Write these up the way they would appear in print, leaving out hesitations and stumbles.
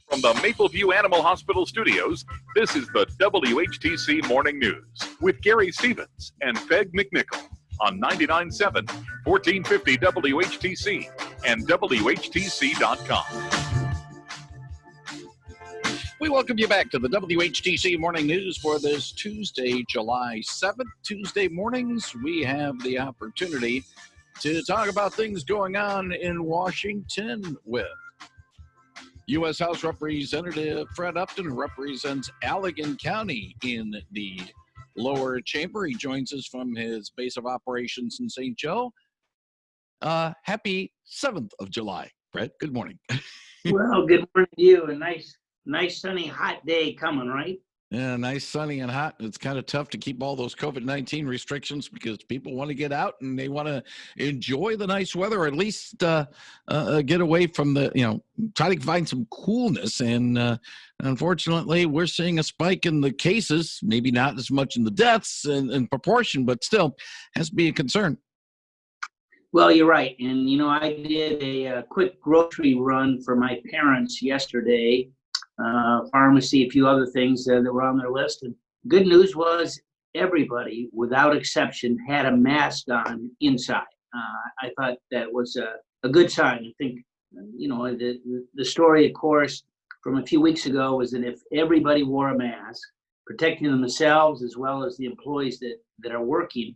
From the Mapleview Animal Hospital studios, this is the WHTC Morning News with Gary Stevens and Peg McNichol on 99.7, 1450 WHTC and WHTC.com. We welcome you back to the WHTC Morning News for this Tuesday, July 7th. Tuesday mornings, we have the opportunity to talk about things going on in Washington with U.S. House Representative Fred Upton, who represents Allegan County in the lower chamber. He joins us from his base of operations in St. Joe. Happy 7th of July, Fred. Good morning. Well, good morning to you. A nice sunny, hot day coming, right? Yeah, nice, sunny, and hot. It's kind of tough to keep all those COVID-19 restrictions because people want to get out and they want to enjoy the nice weather, or at least get away from the, try to find some coolness. And unfortunately, we're seeing a spike in the cases, maybe not as much in the deaths in proportion, but still has to be a concern. Well, you're right. And, I did a quick grocery run for my parents yesterday. Pharmacy, a few other things that were on their list. And good news was everybody, without exception, had a mask on inside. I thought that was a good sign. I think, the story, of course, from a few weeks ago was that if everybody wore a mask, protecting themselves as well as the employees that are working,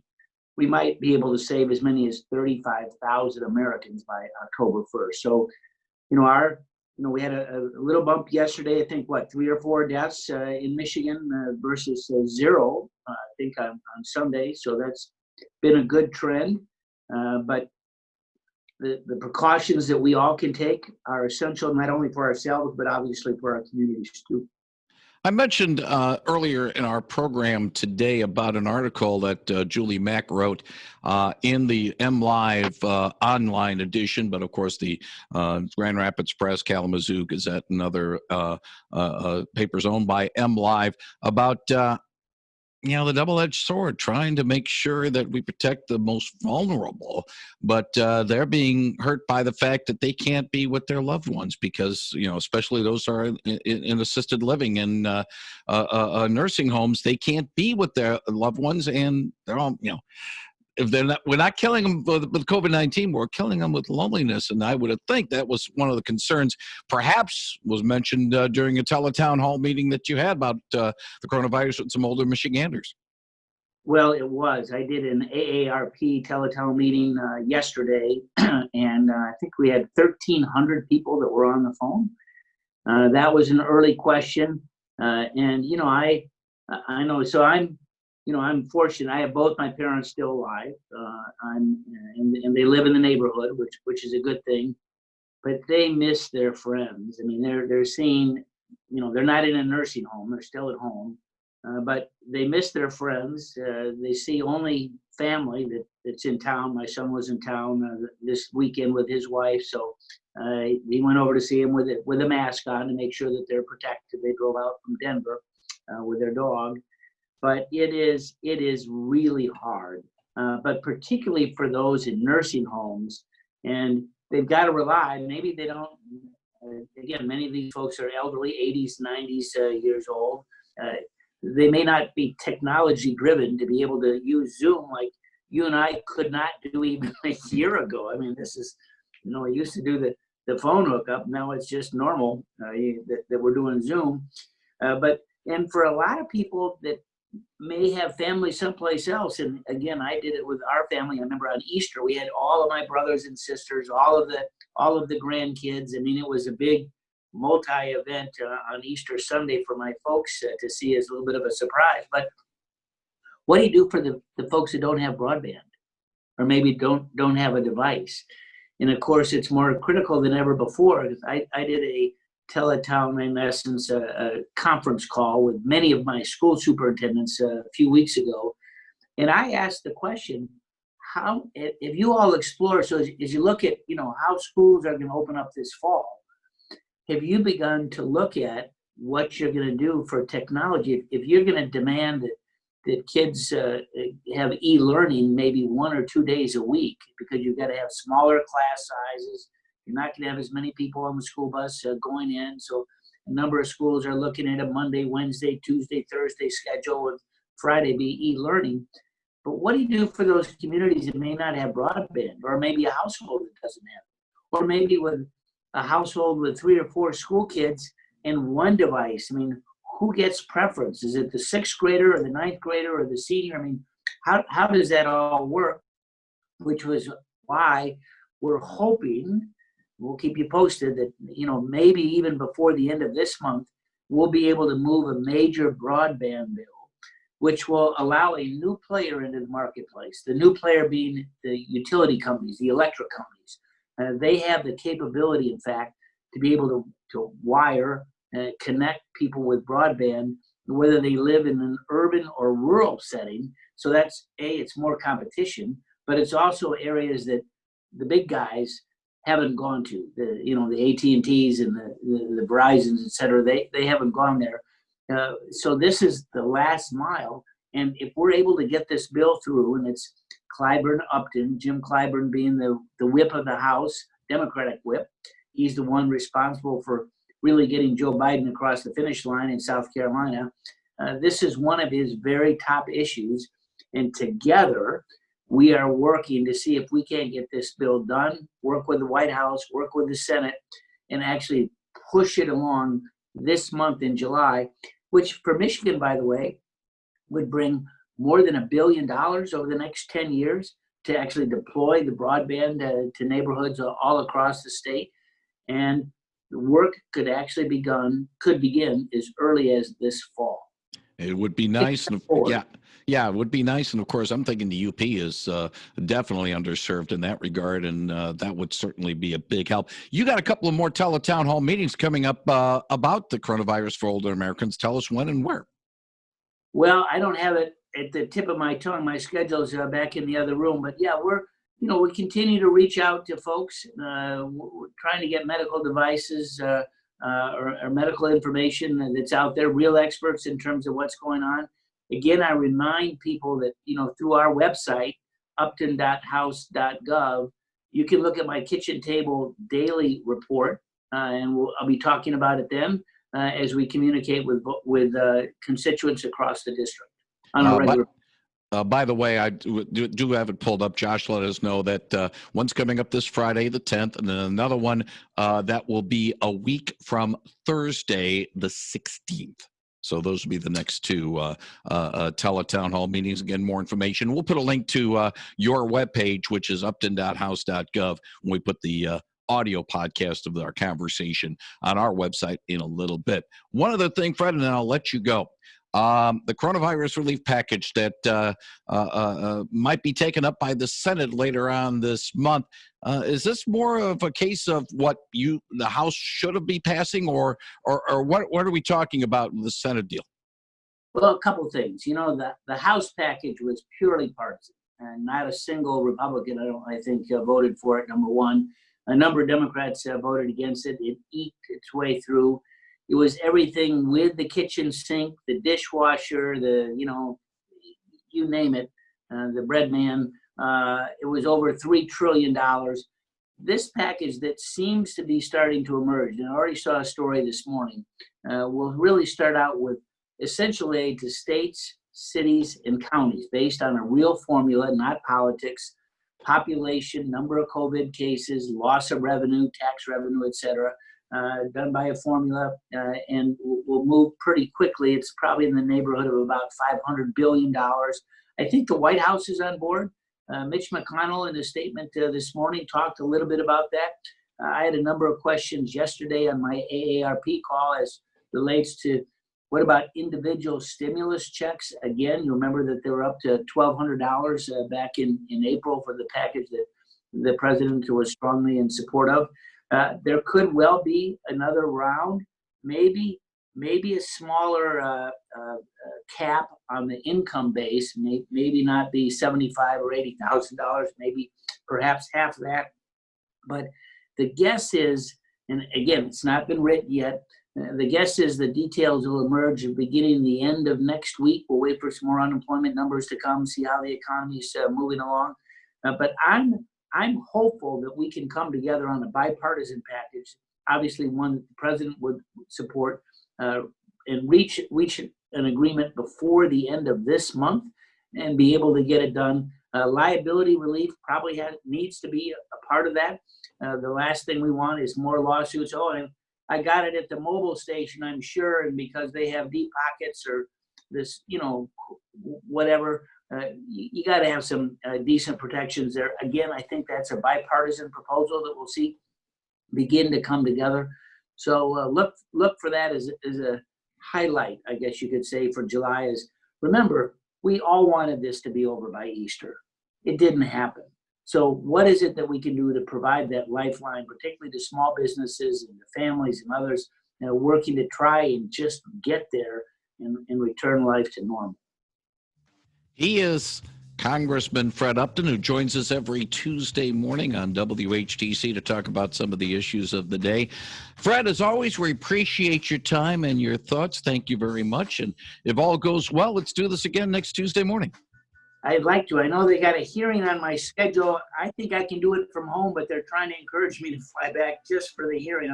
we might be able to save as many as 35,000 Americans by October 1st. So, we had a little bump yesterday, I think, 3 or 4 deaths in Michigan versus 0, I think, on Sunday. So that's been a good trend. But the precautions that we all can take are essential, not only for ourselves, but obviously for our communities, too. I mentioned earlier in our program today about an article that Julie Mack wrote in the MLive online edition, but of course the Grand Rapids Press, Kalamazoo Gazette, and other papers owned by MLive about the double-edged sword, trying to make sure that we protect the most vulnerable, but they're being hurt by the fact that they can't be with their loved ones because, especially those who are in assisted living and nursing homes, they can't be with their loved ones, and they're all, if we're not killing them with COVID-19, we're killing them with loneliness. And I would think that was one of the concerns, perhaps was mentioned during a teletown hall meeting that you had about the coronavirus with some older Michiganders. Well, it was. I did an AARP teletown meeting yesterday, and I think we had 1,300 people that were on the phone. That was an early question. And, I know, so I'm fortunate. I have both my parents still alive, and they live in the neighborhood, which is a good thing. But they miss their friends. I mean, they're seeing, they're not in a nursing home; they're still at home, but they miss their friends. They see only family that's in town. My son was in town this weekend with his wife, so he went over to see him with a mask on to make sure that they're protected. They drove out from Denver with their dog. But it is really hard, but particularly for those in nursing homes, and they've got to rely. Maybe they don't. Again, many of these folks are elderly, 80s, 90s years old. They may not be technology driven to be able to use Zoom like you and I could not do even a year ago. I mean, this is, I used to do the phone hookup. Now it's just normal that we're doing Zoom. And for a lot of people that may have family someplace else. And again, I did it with our family. I remember on Easter, we had all of my brothers and sisters, all of the grandkids. I mean, it was a big multi-event on Easter Sunday for my folks to see as a little bit of a surprise. But what do you do for the folks who don't have broadband or maybe don't have a device? And of course, it's more critical than ever before. I did a teletown, in essence, a conference call with many of my school superintendents a few weeks ago. And I asked the question, how, if you all explore, so as you look at, how schools are going to open up this fall, have you begun to look at what you're going to do for technology? If you're going to demand that kids have e-learning maybe 1 or 2 days a week, because you've got to have smaller class sizes, you're not going to have as many people on the school bus going in. So A number of schools are looking at a Monday, Wednesday, Tuesday, Thursday schedule, with Friday be e-learning. But what do you do for those communities that may not have broadband, or maybe a household that doesn't have it, or maybe with a household with 3 or 4 school kids and one device? I mean, who gets preference? Is it the 6th grader or the 9th grader or the senior? I mean, how does that all work? Which was why we're hoping, we'll keep you posted, that, maybe even before the end of this month, we'll be able to move a major broadband bill, which will allow a new player into the marketplace. The new player being the utility companies, the electric companies. They have the capability, in fact, to be able to wire and connect people with broadband, whether they live in an urban or rural setting. So that's it's more competition, but it's also areas that the big guys haven't gone to. The AT&Ts and the Verizons, et cetera. They haven't gone there. So this is the last mile. And if we're able to get this bill through, and it's Clyburn Upton, Jim Clyburn being the whip of the House, Democratic whip, he's the one responsible for really getting Joe Biden across the finish line in South Carolina. This is one of his very top issues. And together, we are working to see if we can't get this bill done, work with the White House, work with the Senate, and actually push it along this month in July, which for Michigan, by the way, would bring more than $1 billion over the next 10 years to actually deploy the broadband to neighborhoods all across the state. And the work could begin as early as this fall. It would be nice. Yeah, it would be nice. And of course, I'm thinking the UP is definitely underserved in that regard, and that would certainly be a big help. You got a couple of more teletown hall meetings coming up about the coronavirus for older Americans. Tell us when and where. Well, I don't have it at the tip of my tongue. My schedule's back in the other room, but yeah, we continue to reach out to folks. We're trying to get medical devices or medical information that's out there, real experts in terms of what's going on. Again, I remind people that, through our website, upton.house.gov, you can look at my kitchen table daily report, and I'll be talking about it then as we communicate with constituents across the district on a regular. By the way, I do have it pulled up. Josh let us know that one's coming up this Friday, the 10th, and then another one that will be a week from Thursday, the 16th. So those will be the next two teletown hall meetings. Again, more information. We'll put a link to your webpage, which is upton.house.gov, when we put the audio podcast of our conversation on our website in a little bit. One other thing, Fred, and then I'll let you go. The coronavirus relief package that might be taken up by the Senate later on this month. Is this more of a case of what the House should be passing, or what are we talking about in the Senate deal? Well, a couple things. The House package was purely partisan, and not a single Republican, I think, voted for it, number one. A number of Democrats voted against it. It eked its way through. It was everything with the kitchen sink, the dishwasher, you name it, the bread man. It was over $3 trillion. This package that seems to be starting to emerge, and I already saw a story this morning, will really start out with essential aid to states, cities, and counties based on a real formula, not politics, population, number of COVID cases, loss of revenue, tax revenue, et cetera. Done by a formula, and will move pretty quickly. It's probably in the neighborhood of about $500 billion. I think the White House is on board. Mitch McConnell, in a statement this morning, talked a little bit about that. I had a number of questions yesterday on my AARP call as relates to what about individual stimulus checks. Again, you remember that they were up to $1,200 back in April for the package that the president was strongly in support of. There could well be another round, maybe a smaller cap on the income base, maybe not be $75,000 or $80,000, maybe perhaps half of that. But the guess is, and again, it's not been written yet, the guess is the details will emerge beginning the end of next week. We'll wait for some more unemployment numbers to come, see how the economy is moving along. But I'm hopeful that we can come together on a bipartisan package obviously one the president would support, and reach an agreement before the end of this month and be able to get it done. Liability relief probably needs to be a part of that. The last thing we want is more lawsuits. Oh, and I got it at the mobile station, I'm sure, and because they have deep pockets or this, whatever. You got to have some decent protections there. Again, I think that's a bipartisan proposal that we'll see begin to come together. So look for that as a highlight, I guess you could say, for July. Is remember, we all wanted this to be over by Easter. It didn't happen. So what is it that we can do to provide that lifeline, particularly to small businesses and the families and others that are working to try and just get there and return life to normal? He is Congressman Fred Upton, who joins us every Tuesday morning on WHTC to talk about some of the issues of the day. Fred, as always, we appreciate your time and your thoughts. Thank you very much. And if all goes well, let's do this again next Tuesday morning. I'd like to. I know they got a hearing on my schedule. I think I can do it from home, but they're trying to encourage me to fly back just for the hearing.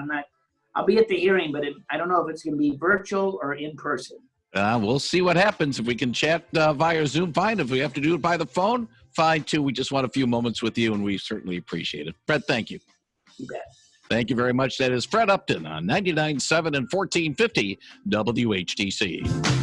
I'll be at the hearing, but I don't know if it's going to be virtual or in person. We'll see what happens. If we can chat via Zoom, fine. If we have to do it by the phone, fine too. We just want a few moments with you, and we certainly appreciate it. Fred, thank you. You bet. Thank you very much. That is Fred Upton on 99.7 and 1450 WHTC.